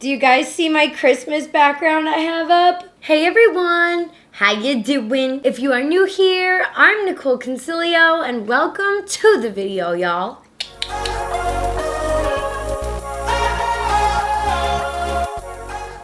Do you guys see my Christmas background I have up? Hey everyone, how you doing? If you are new here, I'm Nicol Concilio and welcome to the video, y'all.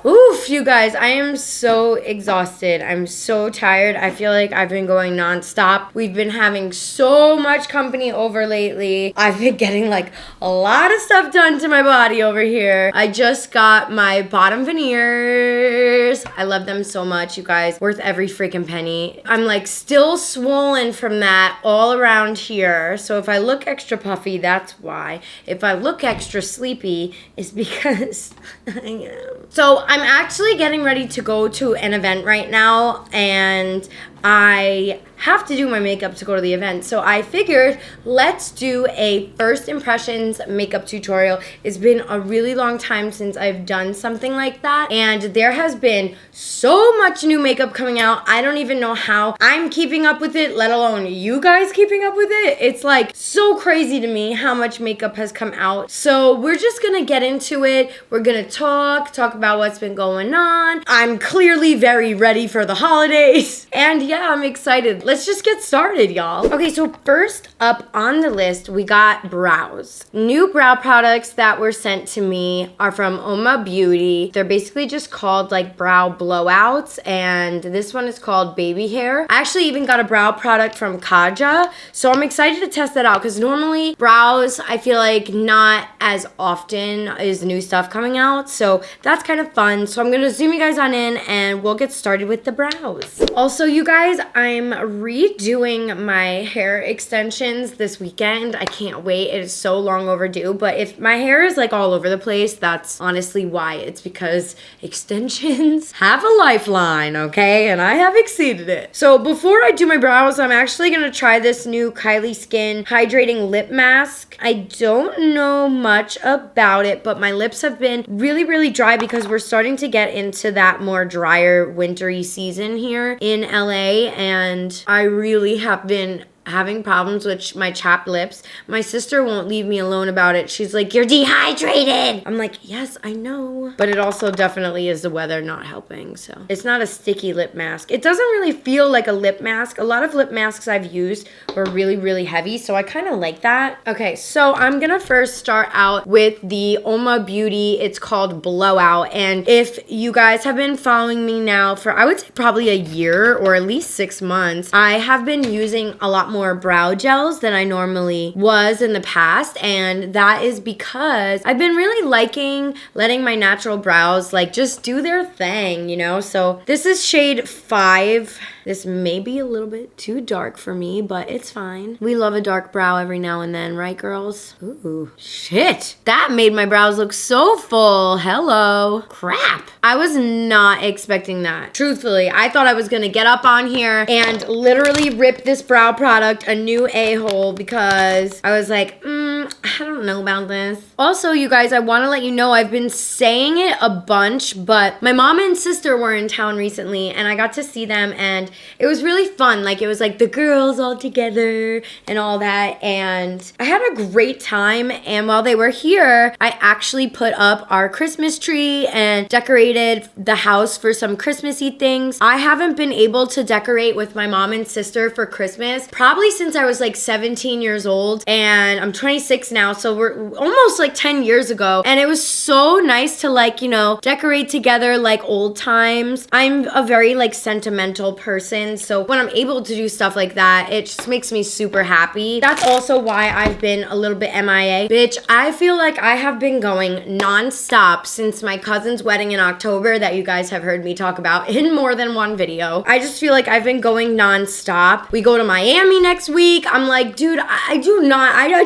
Oof, you guys, I am so exhausted. I'm so tired. I feel like I've been going nonstop. We've been having so much company over lately. I've been getting like a lot of stuff done to my body over here. I just got my bottom veneers. I love them so much, you guys. Worth every freaking penny. I'm like still swollen from that all around here. So if I look extra puffy, that's why. If I look extra sleepy, it's because I am. So I'm actually getting ready to go to an event right now, and I have to do my makeup to go to the event. So I figured let's do a first impressions makeup tutorial. It's been a really long time since I've done something like that, and there has been so much new makeup coming out. I don't even know how I'm keeping up with it, let alone you guys keeping up with it. It's like so crazy to me how much makeup has come out. So we're just gonna get into it. We're gonna talk about what's been going on. I'm clearly very ready for the holidays, and yeah, I'm excited. Let's just get started, y'all. Okay, so first up on the list, we got brows. New brow products that were sent to me are from Uoma Beauty. They're basically just called like brow blowouts, and this one is called baby hair. I actually even got a brow product from Kaja, so I'm excited to test that out because normally brows, I feel like not as often is new stuff coming out, so that's kind of fun. So I'm gonna zoom you guys on in and we'll get started with the brows. Also, you guys, I'm redoing my hair extensions this weekend. I can't wait. It is so long overdue. But if my hair is like all over the place, that's honestly why. It's because extensions have a lifeline, okay? And I have exceeded it. So before I do my brows, I'm actually going to try this new Kylie Skin Hydrating Lip Mask. I don't know much about it, but my lips have been really, really dry because we're starting to get into that more drier, wintry season here in LA, and I really have been having problems with my chapped lips. My sister won't leave me alone about it. She's like, "You're dehydrated." I'm like, "Yes, I know." But it also definitely is the weather not helping. So it's not a sticky lip mask. It doesn't really feel like a lip mask. A lot of lip masks I've used were really, really heavy, so I kind of like that. Okay, so I'm gonna first start out with the Uoma Beauty. It's called Blowout, and if you guys have been following me now for, I would say, probably a year or at least 6 months, I have been using a lot more brow gels than I normally was in the past, and that is because I've been really liking letting my natural brows like just do their thing, you know? So this is shade 5. This may be a little bit too dark for me, but it's fine. We love a dark brow every now and then, right, girls? Ooh, shit. That made my brows look so full. Hello. Crap. I was not expecting that. Truthfully, I thought I was gonna get up on here and literally rip this brow product a new a-hole because I was like, I don't know about this. Also, you guys, I want to let you know I've been saying it a bunch, but my mom and sister were in town recently and I got to see them, and it was really fun. Like, it was like the girls all together and all that, and I had a great time. And while they were here, I actually put up our Christmas tree and decorated the house for some Christmassy things. I haven't been able to decorate with my mom and sister for Christmas probably since I was like 17 years old, and I'm 26 now, so we're almost like 10 years ago, and it was so nice to like, you know, decorate together like old times. I'm a very like sentimental person, so when I'm able to do stuff like that, it just makes me super happy. That's also why I've been a little bit MIA. Bitch, I feel like I have been going non-stop since my cousin's wedding in October that you guys have heard me talk about in more than one video. I just feel like I've been going non-stop. We go to Miami next week. I'm like, dude, I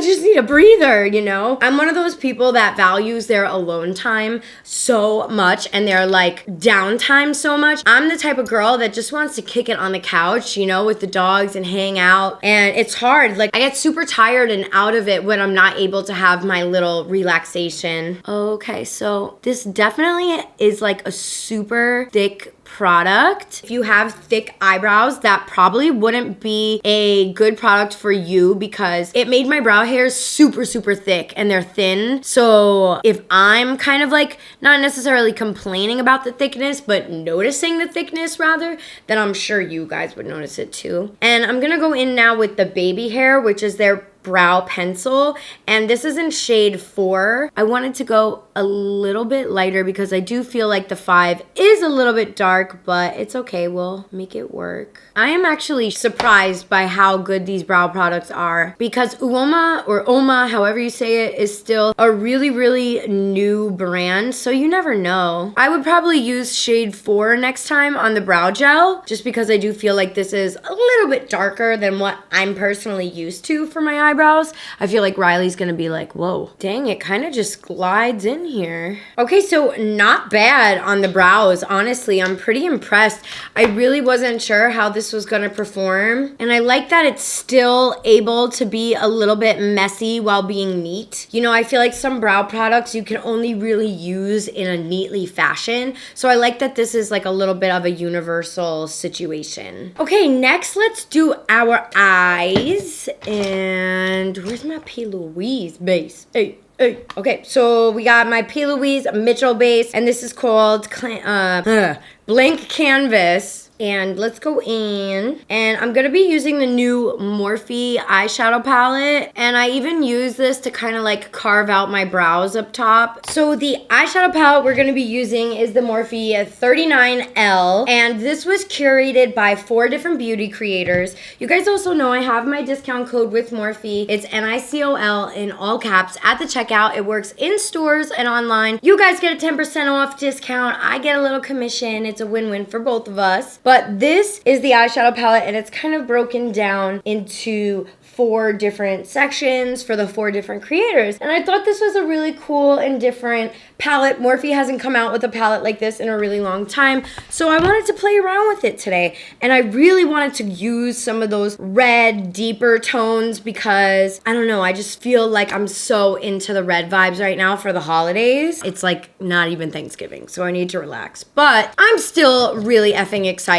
just need a breather, you know? I'm one of those people that values their alone time so much and their like downtime so much. I'm the type of girl that just wants to kick it on the couch, you know, with the dogs and hang out. And it's hard. Like, I get super tired and out of it when I'm not able to have my little relaxation. Okay, so this definitely is like a super thick product. If you have thick eyebrows, that probably wouldn't be a good product for you because it made my brow hairs super, super thick and they're thin. So if I'm kind of like not necessarily complaining about the thickness, but noticing the thickness rather, then I'm sure you guys would notice it too. And I'm gonna go in now with the baby hair, which is their brow pencil, and this is in shade 4. I wanted to go a little bit lighter because I do feel like the 5 is a little bit dark, but it's okay, we'll make it work. I am actually surprised by how good these brow products are because Uoma, or Oma, however you say it, is still a really, really new brand, so you never know. I would probably use shade 4 next time on the brow gel just because I do feel like this is a little bit darker than what I'm personally used to for my eyebrows. I feel like Riley's gonna be like, whoa, dang, it kind of just glides in here. Okay, so not bad on the brows. Honestly, I'm pretty impressed. I really wasn't sure how this was gonna perform, and I like that it's still able to be a little bit messy while being neat. You know, I feel like some brow products you can only really use in a neatly fashion, so I like that this is like a little bit of a universal situation. Okay, next let's do our eyes, and where's my P. Louise base? Hey. Okay, so we got my P. Louise Mitchell base, and this is called Blank Canvas. And let's go in, and I'm gonna be using the new Morphe eyeshadow palette, and I even use this to kind of like carve out my brows up top. So the eyeshadow palette we're gonna be using is the Morphe 39L, and this was curated by 4 different beauty creators. You guys also know I have my discount code with Morphe. It's NICOL in all caps at the checkout. It works in stores and online. You guys get a 10% off discount. I get a little commission. It's a win-win for both of us. But this is the eyeshadow palette, and it's kind of broken down into 4 different sections for the 4 different creators. And I thought this was a really cool and different palette. Morphe hasn't come out with a palette like this in a really long time, so I wanted to play around with it today. And I really wanted to use some of those red, deeper tones because, I don't know, I just feel like I'm so into the red vibes right now for the holidays. It's like not even Thanksgiving, so I need to relax. But I'm still really effing excited.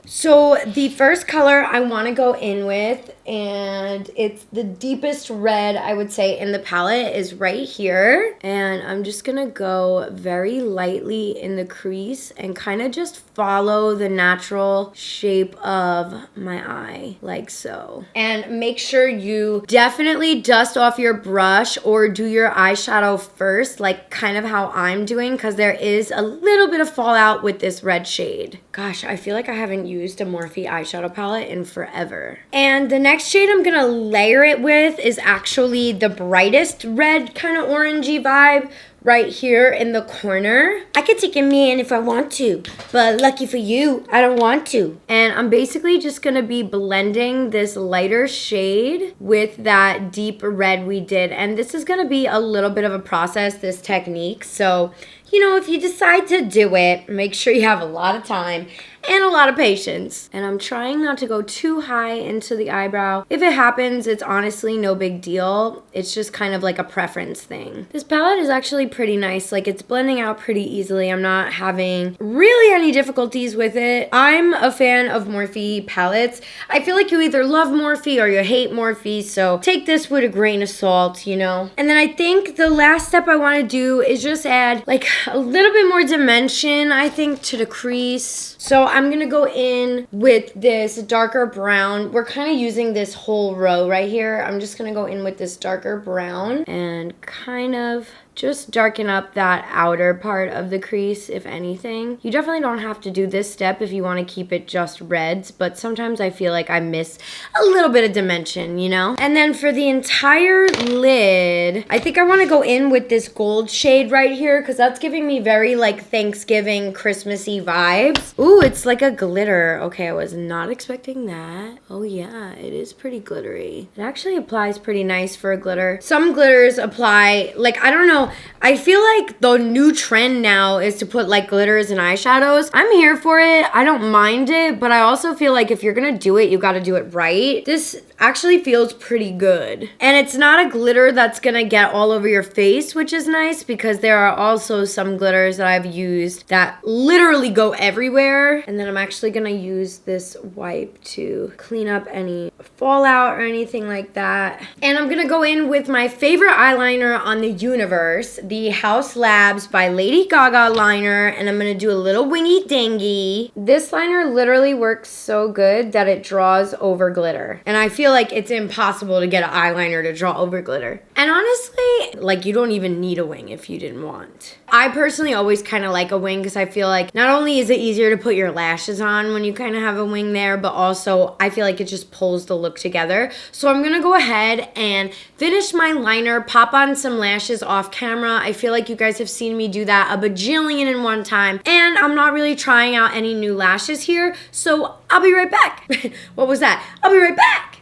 So the first color I want to go in with, and it's the deepest red I would say in the palette, is right here. And I'm just gonna go very lightly in the crease and kind of just follow the natural shape of my eye, like so. And make sure you definitely dust off your brush or do your eyeshadow first, like kind of how I'm doing, because there is a little bit of fallout with this red shade. Gosh, I feel like I haven't used a Morphe eyeshadow palette in forever. And the next shade I'm gonna layer it with is actually the brightest red kind of orangey vibe right here in the corner. I could take a man if I want to, but lucky for you, I don't want to. And I'm basically just gonna be blending this lighter shade with that deep red we did. And this is gonna be a little bit of a process, this technique. So, you know, if you decide to do it, make sure you have a lot of time and a lot of patience. And I'm trying not to go too high into the eyebrow. If it happens, it's honestly no big deal. It's just kind of like a preference thing. This palette is actually pretty nice. Like, it's blending out pretty easily. I'm not having really any difficulties with it. I'm a fan of Morphe palettes. I feel like you either love Morphe or you hate Morphe, so take this with a grain of salt, you know? And then I think the last step I want to do is just add like a little bit more dimension, I think, to the crease. So I'm gonna go in with this darker brown. We're kind of using this whole row right here. I'm just gonna go in with this darker brown and kind of just darken up that outer part of the crease, if anything. You definitely don't have to do this step if you want to keep it just reds, but sometimes I feel like I miss a little bit of dimension, you know? And then for the entire lid, I think I want to go in with this gold shade right here because that's giving me very like Thanksgiving, Christmassy vibes. Ooh, it's like a glitter. Okay, I was not expecting that. Oh yeah, it is pretty glittery. It actually applies pretty nice for a glitter. Some glitters apply, like, I don't know, I feel like the new trend now is to put like glitters and eyeshadows. I'm here for it. I don't mind it, but I also feel like if you're gonna do it, you gotta do it right. This actually feels pretty good. And it's not a glitter that's gonna get all over your face, which is nice because there are also some glitters that I've used that literally go everywhere. And then I'm actually gonna use this wipe to clean up any fallout or anything like that. And I'm gonna go in with my favorite eyeliner on the universe, the House Labs by Lady Gaga liner, and I'm gonna do a little wingy dingy. This liner literally works so good that it draws over glitter. And I feel like it's impossible to get an eyeliner to draw over glitter. And honestly, like you don't even need a wing if you didn't want. I personally always kind of like a wing because I feel like not only is it easier to put your lashes on when you kind of have a wing there, but also I feel like it just pulls the look together. So I'm gonna go ahead and finish my liner, pop on some lashes off camera. I feel like you guys have seen me do that a bajillion in one time, and I'm not really trying out any new lashes here, so I'll be right back. What was that? I'll be right back.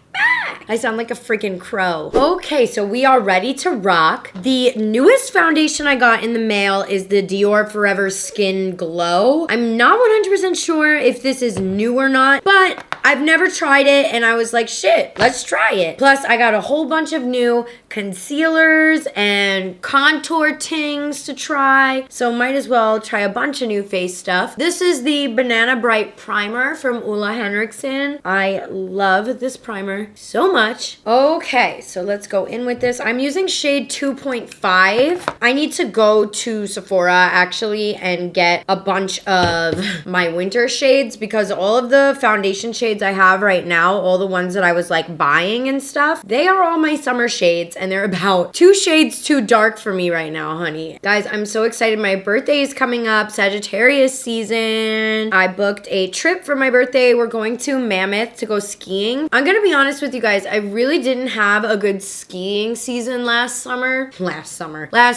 I sound like a freaking crow. Okay, so we are ready to rock. The newest foundation I got in the mail is the Dior Forever Skin Glow. I'm not 100% sure if this is new or not, but I've never tried it and I was like, shit, let's try it. Plus, I got a whole bunch of new concealers and contour tings to try, so might as well try a bunch of new face stuff. This is the Banana Bright Primer from Ole Henriksen. I love this primer so much. Okay, so let's go in with this. I'm using shade 2.5. I need to go to Sephora actually and get a bunch of my winter shades because all of the foundation shades I have right now, all the ones that I was like buying and stuff, they are all my summer shades and they're about 2 shades too dark for me right now, honey. Guys, I'm so excited. My birthday is coming up, Sagittarius season. I booked a trip for my birthday. We're going to Mammoth to go skiing. I'm gonna be honest with you guys, I really didn't have a good skiing season last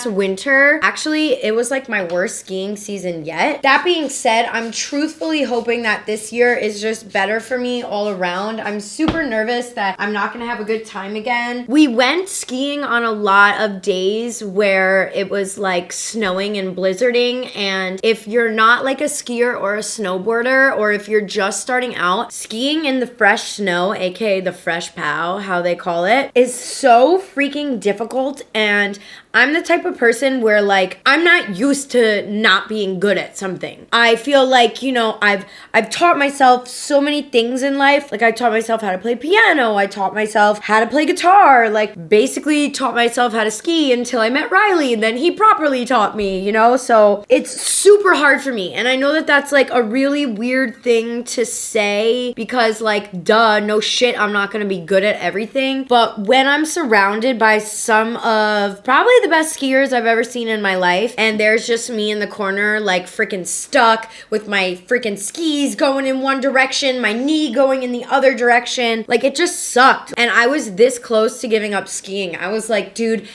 winter. Actually, it was like my worst skiing season yet. That being said, I'm truthfully hoping that this year is just better for me all around. I'm super nervous that I'm not gonna have a good time again. We went skiing on a lot of days where it was like snowing and blizzarding, and if you're not like a skier or a snowboarder, or if you're just starting out, skiing in the fresh snow, aka the fresh pow, how they call it, is so freaking difficult. And I'm the type of person where like I'm not used to not being good at something. I feel like, you know, I've taught myself so many things in life. Like I taught myself how to play piano, I taught myself how to play guitar, like basically taught myself how to ski until I met Riley, and then he properly taught me, you know? So it's super hard for me. And I know that that's like a really weird thing to say because like duh, no shit, I'm not gonna be good at everything. But when I'm surrounded by some of probably the best skiers I've ever seen in my life, and there's just me in the corner like freaking stuck with my freaking skis going in one direction, my knee going in the other direction, like it just sucked. And I was this close to giving up skiing. I was like, dude,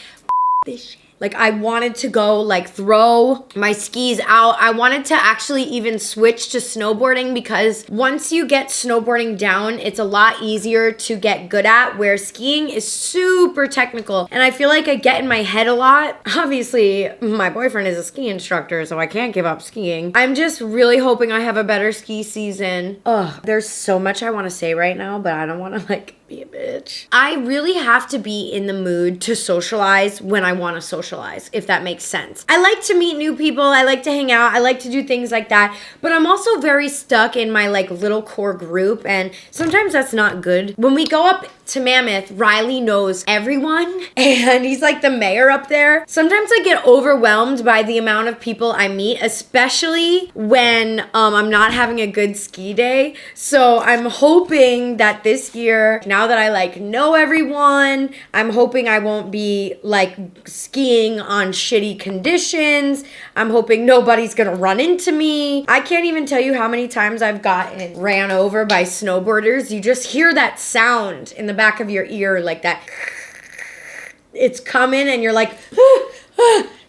this shit. Like I wanted to go like throw my skis out. I wanted to actually even switch to snowboarding because once you get snowboarding down, it's a lot easier to get good at, where skiing is super technical. And I feel like I get in my head a lot. Obviously, my boyfriend is a ski instructor, so I can't give up skiing. I'm just really hoping I have a better ski season. Ugh, there's so much I want to say right now, but I don't want to like be a bitch. I really have to be in the mood to socialize when I want to socialize, if that makes sense. I like to meet new people, I like to hang out, I like to do things like that, but I'm also very stuck in my like little core group, and sometimes that's not good. When we go up to Mammoth, Riley knows everyone and he's like the mayor up there. Sometimes I get overwhelmed by the amount of people I meet, especially when I'm not having a good ski day. So I'm hoping that this year, now that I like know everyone, I'm hoping I won't be like skiing on shitty conditions. I'm hoping nobody's gonna run into me. I can't even tell you how many times I've gotten ran over by snowboarders. You just hear that sound in the back of your ear, like that. It's coming and you're like,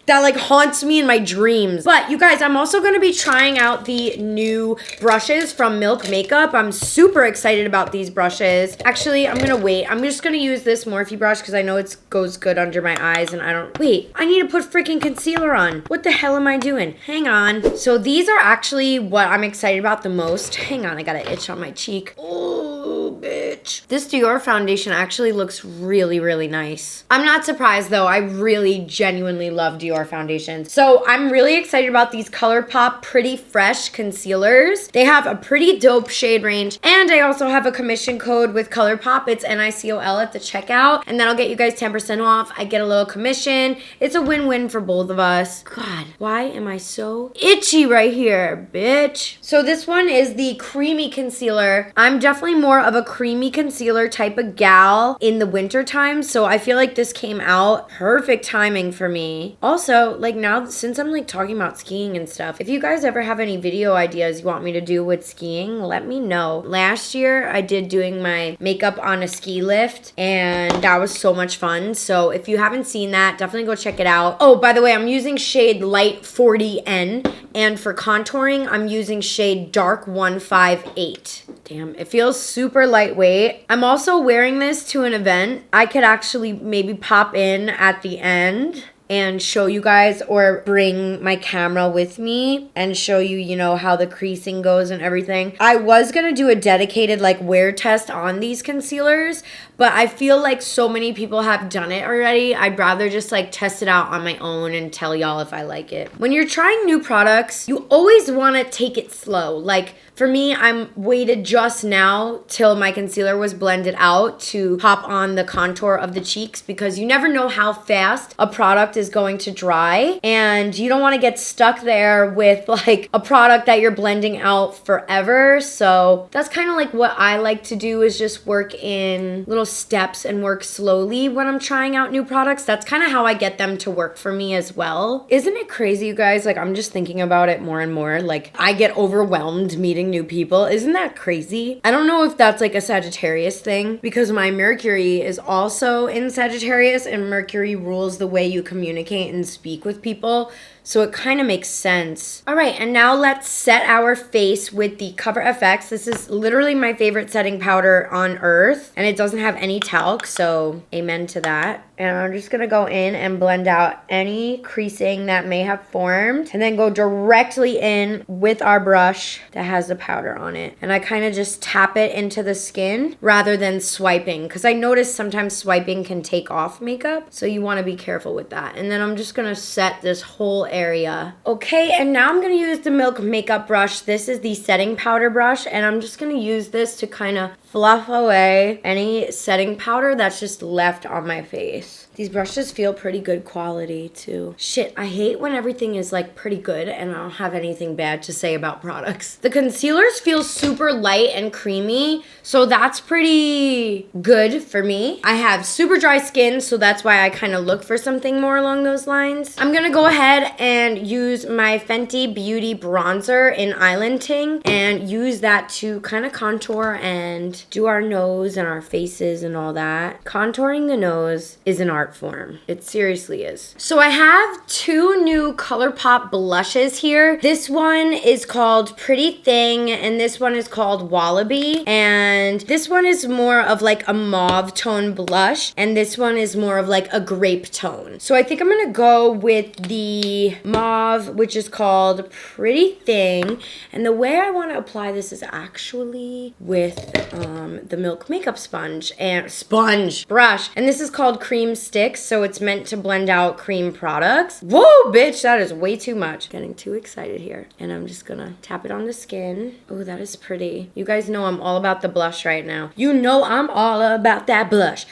that like haunts me in my dreams. But you guys, I'm also gonna be trying out the new brushes from Milk Makeup. I'm super excited about these brushes. Actually, I'm gonna wait. I'm just gonna use this Morphe brush because I know it goes good under my eyes and I don't, wait, I need to put freaking concealer on. What the hell am I doing? Hang on. So these are actually what I'm excited about the most. Hang on, I got an itch on my cheek. Oh, bitch. This Dior foundation actually looks really, really nice. I'm not surprised though. I really genuinely love Dior foundations. So I'm really excited about these Colourpop Pretty Fresh concealers. They have a pretty dope shade range, and I also have a commission code with Colourpop. It's NICOL at the checkout, and that'll get you guys 10% off. I get a little commission. It's a win-win for both of us. God, why am I so itchy right here, bitch? So this one is the creamy concealer. I'm definitely more of a creamy concealer type of gal in the winter time, so I feel like this came out perfect timing for me. Also, like now, since I'm like talking about skiing and stuff, if you guys ever have any video ideas you want me to do with skiing, let me know. Last year, I did doing my makeup on a ski lift, and that was so much fun. So if you haven't seen that, definitely go check it out. Oh, by the way, I'm using shade Light 40N, and for contouring, I'm using shade Dark 158. Damn, it feels super lightweight. I'm also wearing this to an event. I could actually maybe pop in at the end and show you guys, or bring my camera with me and show you, you know, how the creasing goes and everything. I was gonna do a dedicated like wear test on these concealers, but I feel like so many people have done it already. I'd rather just like test it out on my own and tell y'all if I like it. When you're trying new products, you always wanna take it slow. Like for me, I'm waited just now till my concealer was blended out to pop on the contour of the cheeks, because you never know how fast a product is going to dry, and you don't want to get stuck there with like a product that you're blending out forever. So that's kind of like what I like to do, is just work in little steps and work slowly when I'm trying out new products. That's kind of how I get them to work for me as well. Isn't it crazy, you guys? Like I'm just thinking about it more and more. Like I get overwhelmed meeting new people. Isn't that crazy? I don't know if that's like a Sagittarius thing, because my Mercury is also in Sagittarius, and Mercury rules the way you communicate and speak with people. So it kind of makes sense. All right, and now let's set our face with the Cover FX. This is literally my favorite setting powder on earth, and it doesn't have any talc, so amen to that. And I'm just gonna go in and blend out any creasing that may have formed, and then go directly in with our brush that has the powder on it. And I kind of just tap it into the skin rather than swiping, because I notice sometimes swiping can take off makeup, so you want to be careful with that. And then I'm just gonna set this whole area. Okay, and now I'm gonna use the Milk Makeup brush. This is the setting powder brush, and I'm just gonna use this to kind of fluff away any setting powder that's just left on my face. These brushes feel pretty good quality too. Shit, I hate when everything is like pretty good and I don't have anything bad to say about products. The concealers feel super light and creamy, so that's pretty good for me. I have super dry skin, so that's why I kind of look for something more along those lines. I'm gonna go ahead and use my Fenty Beauty bronzer in Island Ting and use that to kind of contour and do our nose and our faces and all that. Contouring the nose is an art form. It seriously is. So I have two new Colourpop blushes here. This one is called Pretty Thing, and this one is called Wallaby. And this one is more of like a mauve tone blush, and this one is more of like a grape tone. So I think I'm gonna go with the mauve, which is called Pretty Thing. And the way I want to apply this is actually with the Milk Makeup sponge and brush. And this is called Cream Sticks, so it's meant to blend out cream products. Whoa, bitch, that is way too much. Getting too excited here. And I'm just gonna tap it on the skin. Oh, that is pretty. You guys know I'm all about the blush right now. You know I'm all about that blush.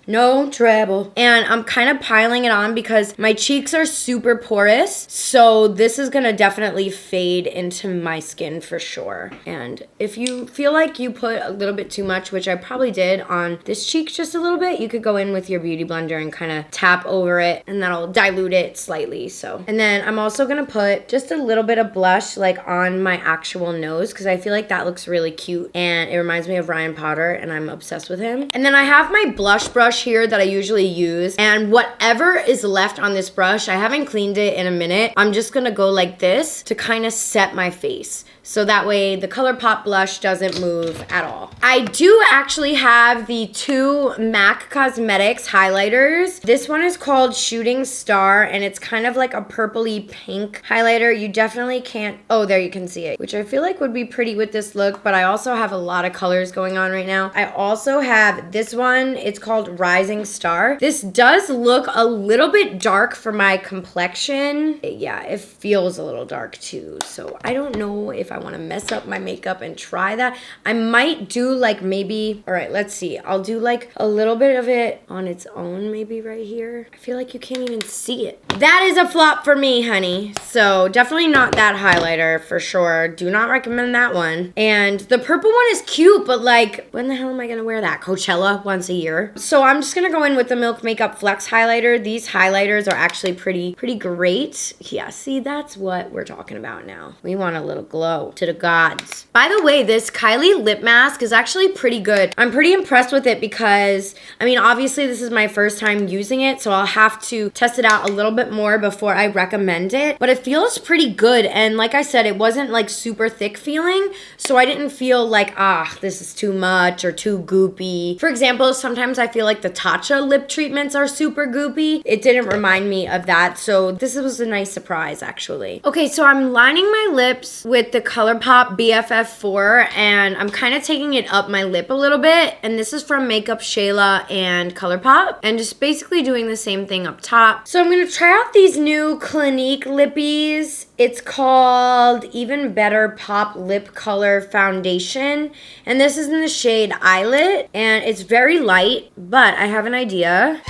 No trouble. And I'm kind of piling it on because my cheeks are super porous, so this is gonna definitely fade into my skin for sure. And if you feel like you put put a little bit too much, which I probably did on this cheek just a little bit, you could go in with your beauty blender and kind of tap over it, and that'll dilute it slightly. So, and then I'm also gonna put just a little bit of blush like on my actual nose, because I feel like that looks really cute and it reminds me of Ryan Potter, and I'm obsessed with him. And then I have my blush brush here that I usually use, and whatever is left on this brush, I haven't cleaned it in a minute, I'm just gonna go like this to kind of set my face, so that way the Colourpop blush doesn't move at all. I do actually have the two MAC Cosmetics highlighters. This one is called Shooting Star, and it's kind of like a purpley pink highlighter. You definitely can't, oh, there you can see it, which I feel like would be pretty with this look, but I also have a lot of colors going on right now. I also have this one, it's called Rising Star. This does look a little bit dark for my complexion. Yeah, it feels a little dark too, so I don't know if I want to mess up my makeup and try that. I might do like maybe, all right, let's see. I'll do like a little bit of it on its own, maybe right here. I feel like you can't even see it. That is a flop for me, honey. So definitely not that highlighter for sure. Do not recommend that one. And the purple one is cute, but like, when the hell am I gonna wear that? Coachella once a year. So I'm just gonna go in with the Milk Makeup Flex highlighter. These highlighters are actually pretty great. Yeah, see, that's what we're talking about now. We want a little glow to the gods. By the way, this Kylie lip mask is actually pretty good. I'm pretty impressed with it because, I mean, obviously this is my first time using it, so I'll have to test it out a little bit more before I recommend it, but it feels pretty good. And like I said, it wasn't like super thick feeling, so I didn't feel like, this is too much or too goopy. For example, sometimes I feel like the Tatcha lip treatments are super goopy. It didn't remind me of that, so this was a nice surprise actually. Okay, so I'm lining my lips with the Colourpop BFF4, and I'm kind of taking it up my lip a little bit, and this is from Makeup Shayla and Colourpop, and just basically doing the same thing up top. So I'm gonna try out these new Clinique lippies. It's called Even Better Pop Lip Color Foundation, and this is in the shade Eyelet, and it's very light, but I have an idea.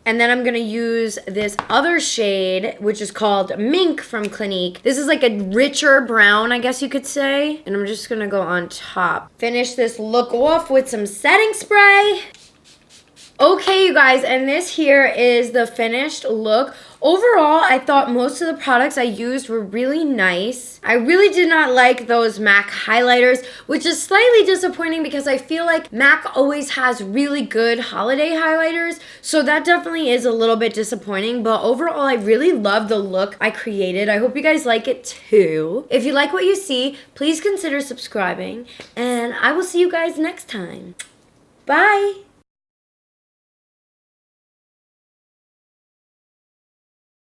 And then I'm gonna use this other shade, which is called Mink from Clinique. This is like a richer brown, I guess you could say. And I'm just gonna go on top. Finish this look off with some setting spray. Okay, you guys, and this here is the finished look. Overall, I thought most of the products I used were really nice. I really did not like those MAC highlighters, which is slightly disappointing because I feel like MAC always has really good holiday highlighters, so that definitely is a little bit disappointing, but overall, I really love the look I created. I hope you guys like it too. If you like what you see, please consider subscribing, and I will see you guys next time. Bye!